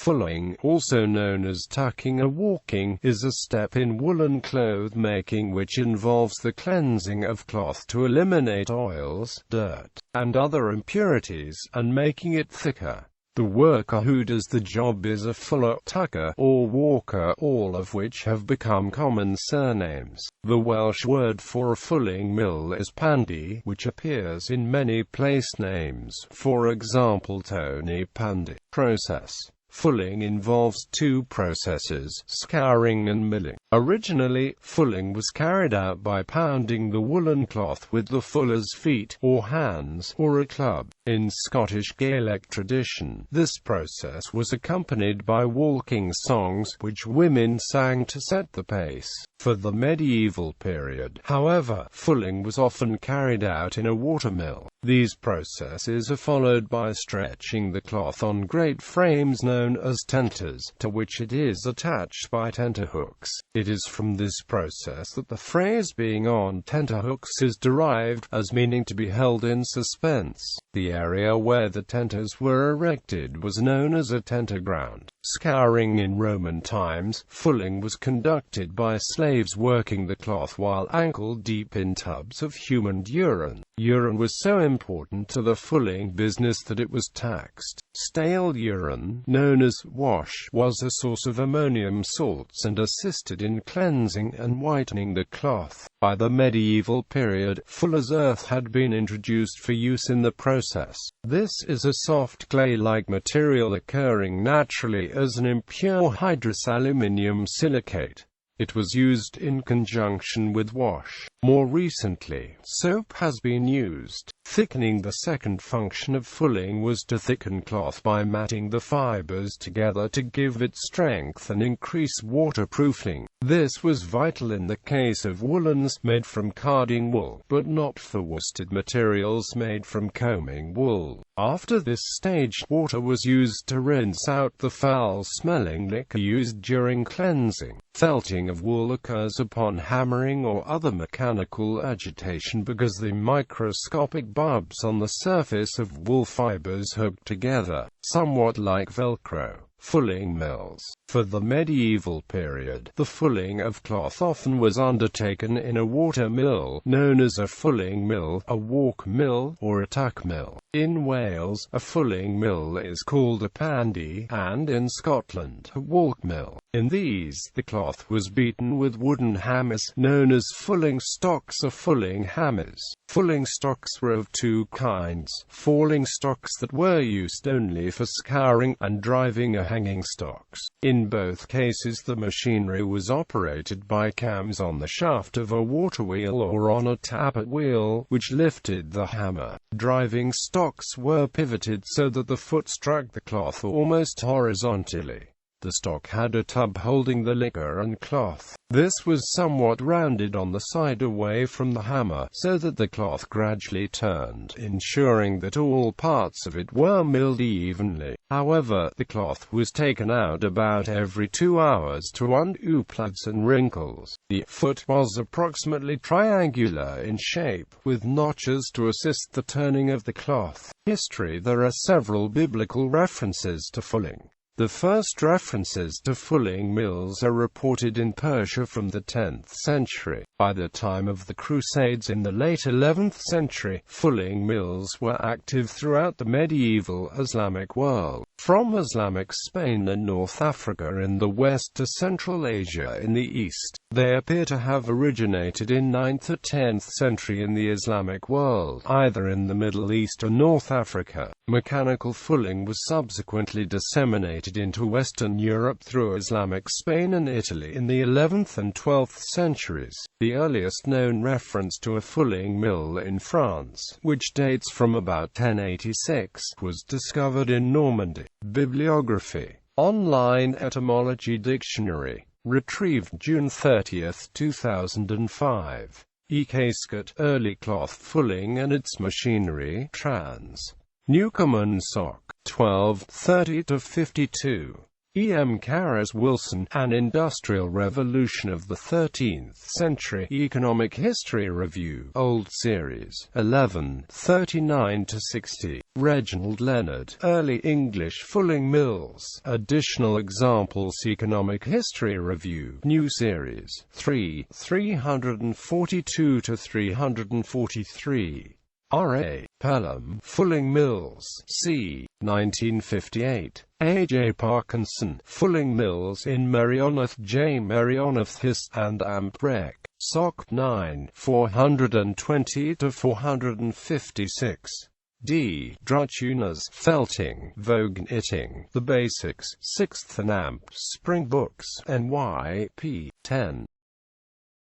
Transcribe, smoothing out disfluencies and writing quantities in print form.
Fulling, also known as tucking or walking, is a step in woolen cloth making which involves the cleansing of cloth to eliminate oils, dirt, and other impurities, and making it thicker. The worker who does the job is a fuller, tucker, or walker, all of which have become common surnames. The Welsh word for a fulling mill is pandy, which appears in many place names, for example Tonypandy. Process. Fulling involves two processes, scouring and milling. Originally, fulling was carried out by pounding the woolen cloth with the fuller's feet, or hands, or a club. In Scottish Gaelic tradition, this process was accompanied by walking songs, which women sang to set the pace. For the medieval period, however, fulling was often carried out in a watermill. These processes are followed by stretching the cloth on great frames known as tenters, to which it is attached by tenterhooks. It is from this process that the phrase being on tenterhooks is derived, as meaning to be held in suspense. The area where the tenters were erected was known as a tenter ground. Scouring. In Roman times, fulling was conducted by slaves working the cloth while ankle-deep in tubs of human urine. Urine was so important to the fulling business that it was taxed. Stale urine, known as wash, was a source of ammonium salts and assisted in cleansing and whitening the cloth. By the medieval period, fuller's earth had been introduced for use in the process. This is a soft clay-like material occurring naturally as an impure hydrous aluminium silicate. It was used in conjunction with wash. More recently, soap has been used. Thickening. The second function of fulling was to thicken cloth by matting the fibers together to give it strength and increase waterproofing. This was vital in the case of woolens made from carding wool, but not for worsted materials made from combing wool. After this stage, water was used to rinse out the foul-smelling liquor used during cleansing. Felting of wool occurs upon hammering or other mechanical agitation because the microscopic barbs on the surface of wool fibers hook together, somewhat like Velcro. Fulling mills. For the medieval period, the fulling of cloth often was undertaken in a water mill, known as a fulling mill, a walk mill, or a tuck mill. In Wales, a fulling mill is called a pandy, and in Scotland, a walk mill. In these, the cloth was beaten with wooden hammers, known as fulling stocks or fulling hammers. Fulling stocks were of two kinds: falling stocks that were used only for scouring, and driving or hanging stocks. In both cases the machinery was operated by cams on the shaft of a water wheel or on a tappet wheel, which lifted the hammer. Driving stocks were pivoted so that the foot struck the cloth almost horizontally. The stock had a tub holding the liquor and cloth. This was somewhat rounded on the side away from the hammer, so that the cloth gradually turned, ensuring that all parts of it were milled evenly. However, the cloth was taken out about every 2 hours to undo plugs and wrinkles. The foot was approximately triangular in shape, with notches to assist the turning of the cloth. History. There are several biblical references to fulling. The first references to fulling mills are reported in Persia from the 10th century. By the time of the Crusades in the late 11th century, fulling mills were active throughout the medieval Islamic world. From Islamic Spain and North Africa in the west to Central Asia in the east, they appear to have originated in 9th or 10th century in the Islamic world, either in the Middle East or North Africa. Mechanical fulling was subsequently disseminated into Western Europe through Islamic Spain and Italy in the 11th and 12th centuries. The earliest known reference to a fulling mill in France, which dates from about 1086, was discovered in Normandy. Bibliography. Online Etymology Dictionary. Retrieved June 30, 2005. E. Cascott, Early Cloth Fulling and Its Machinery, trans. Newcomen Soc. 1230-52. E. M. Carus Wilson, An Industrial Revolution of the 13th Century, Economic History Review, Old Series, 11, 39–60. Reginald Leonard, Early English Fulling Mills, Additional Examples, Economic History Review, New Series, 3, 342–343. R. A. Pelham, Fulling Mills, c. 1958. A. J. Parkinson, Fulling Mills in Merioneth J. Merioneth His, and Amprec, Soc. 9, 420–456. D. Drutunas, Felting, Vogue Knitting, The Basics, 6th and Amp, Spring Books, NY, p. 10.